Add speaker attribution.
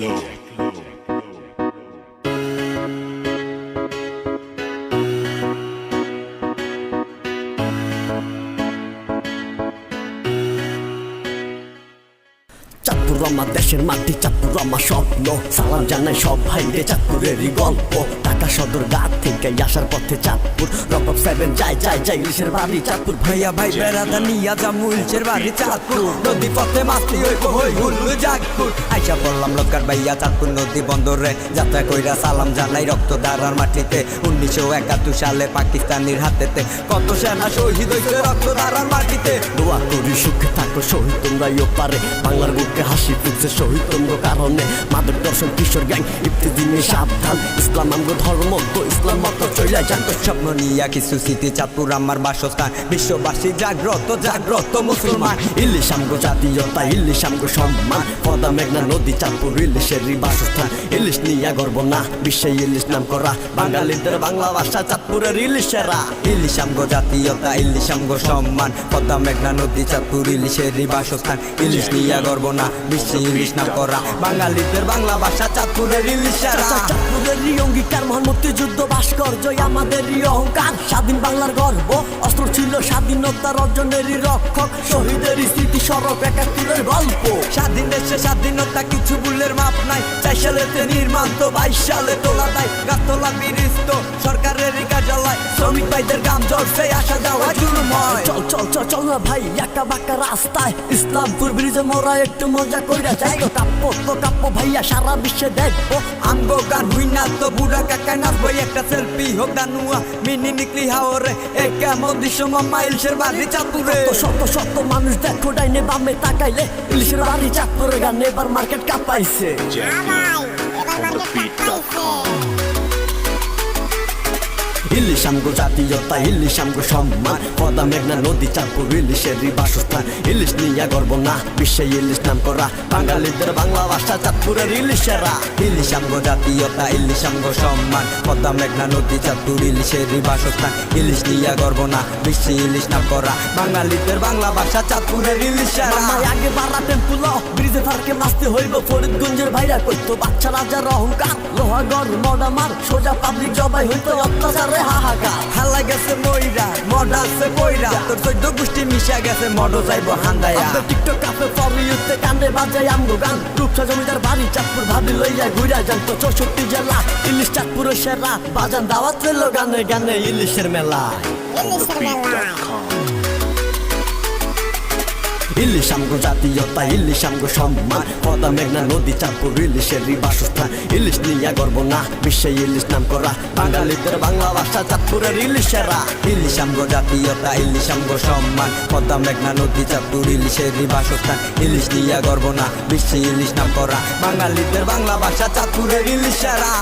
Speaker 1: Low.
Speaker 2: Chandpur আমার দেশের মাটি, চাঁদপুর আমার স্বপ্ন। সালাম জানাই সব ভাইরে, চাঁদপুরেরই গল্প। ঢাকা সদর ঘাট থেকে আসার পথে চাঁদপুর, রকম 7 যাই ইলিশের বাড়ি চাঁদপুর।
Speaker 3: ভাইয়া ভাই বেড়াদা নিয়া যামু ইলিশের বাড়ি চাঁদপুর। নদী পথে মাছলি হইব হই হুল্লু জাগপুর। আইসা পড়লাম লক্কার ভাইয়া চাঁদপুর নদী বন্দরে। যাত্রা কইরা সালাম জানাই রক্ত ধারার মাটিতে। 1971 সালে পাকিস্তানির হাতেতে কত সেনা শহীদ হইছে রক্ত ধারার মাটিতে।
Speaker 2: দোয়া করি সুখে থাকো শহীদ তোমরাই পারে, বাংলার বুকে হাসি ফুটছে শহীদ তোমরা কারণে। মাদক দর্শন কিশোর গ্যাং ইফতিদিনে সাবধান, ইসলাম আমগো ধর্ম তো ইসলাম মত চইলা যান।
Speaker 3: স্বপ্ন নিয়া কিছু স্মৃতি চাঁদপুর আমার বাসস্থান। বিশ্ববাসী জাগ্রত জাগ্রত মুসলমান।
Speaker 2: ইলিশ আমগো জাতীয়তা, ইলিশ আমগো সম্মান। পদ্মা মেঘনা নদী চাঁদপুর ইলিশেরই বাসস্থান। ইলিশ নিয়া গর্ব না, বিশ্বে ইলিশ নাম করা। বাঙালিদের বাংলা ভাষা চাঁদপুরের ইলিশেরা।
Speaker 3: ইলিশ আমগো জাতীয়তা, ইলিশ আমগো সম্মান। পদ্মা মেঘনা নদী চাঁদপুর ইলিশেরই বাসস্থান। ইলিশ নিয়া গর্ব না, বিশ্বে ইলিশ নাম করা। বাঙালিদের বাংলা ভাষা চাঁদপুরের ইলিশেরা।
Speaker 2: চাঁদপুরেরই অঙ্গীকার, মহান মুক্তিযুদ্ধ ভাস্কর্যই আমাদেরই অহংকার। স্বাধীন বাংলার গর্ব, অস্ত্র ছিল স্বাধীনতার অর্জনেরই রক্ষক। শহীদেরই স্মৃতি স্মরক, 71 গল্প।
Speaker 3: স্বাধীন দেশে স্বাধীনতা কিছু ভুলের মাপ নাই। 4 সালেতে নির্মাণ তো 22 সালে তোলা নাই। গাছতলা ব্রিজ তো সরকারেরই কার্যালয়। শ্রমিক ভাইদের গাম জলসে আসা যাওয়া জুলুম হয়।
Speaker 2: চল চল চল চল না ভাই একা বাঁকা রাস্তায়, ইসলামপুর ব্রিজে মোরা একটু মজা কইরা যাই। তো কাপ্য ভাইয়া সারা বিশ্বে দেখবো
Speaker 3: আমগো গান হুই না তো বুড়া কাকা নাচবো। একটা সেলফি হোক দানুয়া মিনি নিকলি হাওরে। একা মোদি সমা ইলিশের বাড়ি চাঁদপুরে।
Speaker 2: শত শত মানুষ দেখো ডাইনে বামে তাকাইলে, ইলিশের বাড়ি চাঁদপুরে গান এবার মার্কেট কাঁপাইছে। ইলিশ আমগো জাতীয়তা, ইলিশ আমগো সম্মান। পদ্মা মেঘনা নদী চাঁদপুর ইলিশেরই বাসস্থান। ইলিশ নিয়া গর্ব না, বিশ্বে ইলিশ নাম করা। বাঙালিদের বাংলা ভাষা চাঁদপুরের ইলিশেরা।
Speaker 3: ইলিশ আমগো জাতীয়তা, ইলিশ আমগো সম্মান। পদ্মা মেঘনা নদী চাঁদপুর ইলিশেরই বাসস্থান। ইলিশ নিয়া গর্ব না, বিশ্বে ইলিশ নাম করা। বাঙালিদের বাংলা ভাষা চাঁদপুরের ইলিশেরা।
Speaker 2: আগে বাড়াতে পুলো ব্রিজে ফারকে নাচতে হইব। ফরিদগঞ্জের ভাইরা কইতো বাচ্চা রাজার অহংকার। লোহাগড় মডামার সোজা পাবলিক জবাই হইতো অত্যাচারে হাহাকার।
Speaker 3: হালা গেছে মইরা মডা আছে বইরা। তোর 14 গোষ্ঠী মিশা গেছে মডো যাইব হান্দায়া।
Speaker 2: টিকটক কাপে ফরি উঠতে কান্দে বাজাই আমগো গান। রূপসা জমিদার বাড়ি চাঁদপুর ভাবি লইয়া ঘুরা যান। তো 64 জেলা ইলিশ চাঁদপুরের সেরা। বাজান দাওয়াত রইল গানে গানে ইলিশের মেলা। ইলিশ আমগো জাতীয়তা, ইলিশ আমগো সম্মান। পদ্মা মেঘনা নদী চাঁদপুর ইলিশেরই বাসস্থান। ইলিশ নিয়া গর্ব না, বিশ্বে ইলিশ নাম করা। বাঙালিদের বাংলা ভাষা চাঁদপুরের ইলিশেরা।
Speaker 3: ইলিশ আমগো জাতীয়তা, ইলিশ আমগো সম্মান। পদ্মা মেঘনা নদী চাঁদপুর ইলিশেরই বাসস্থান। ইলিশ নিয়া গর্ব না, বিশ্বে ইলিশ নাম করা। বাঙালিদের বাংলা ভাষা চাঁদপুরের ইলিশেরা।